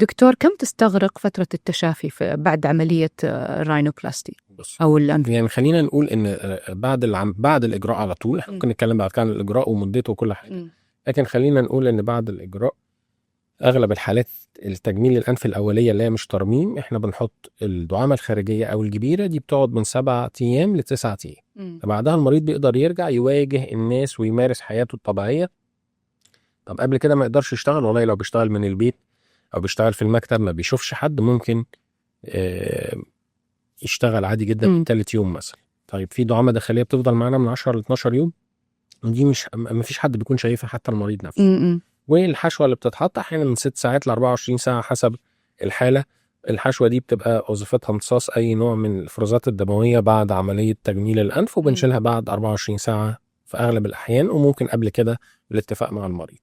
دكتور، كم تستغرق فترة التشافي بعد عملية الراينوبلاستي أو الأنف؟ يعني خلينا نقول ان بعد الاجراء على طول، احنا ممكن نتكلم بعد كده عن الاجراء ومدته وكل حاجه، لكن خلينا نقول ان بعد الاجراء اغلب الحالات التجميل الانف الاوليه اللي هي مش ترميم، احنا بنحط الدعامه الخارجيه او الجبيره دي، بتقعد من 7 ايام ل9 ايام. بعدها المريض بيقدر يرجع يواجه الناس ويمارس حياته الطبيعيه. طب قبل كده ما يقدرش يشتغل، والله لو بيشتغل من البيت او بيشتغل في المكتب ما بيشوفش حد، ممكن يشتغل عادي جدا من ثالث يوم مثلا. طيب في دعامه داخليه بتفضل معانا من 10 ل 12 يوم، ودي مش ما فيش حد بيكون شايفها حتى المريض نفسه. والحشوه اللي بتتحط احيانا من 6 ساعات ل 24 ساعه حسب الحاله. الحشوه دي بتبقى وظيفتها امتصاص اي نوع من الافرازات الدمويه بعد عمليه تجميل الانف، وبنشيلها بعد 24 ساعه في اغلب الاحيان، وممكن قبل كده بالاتفاق مع المريض.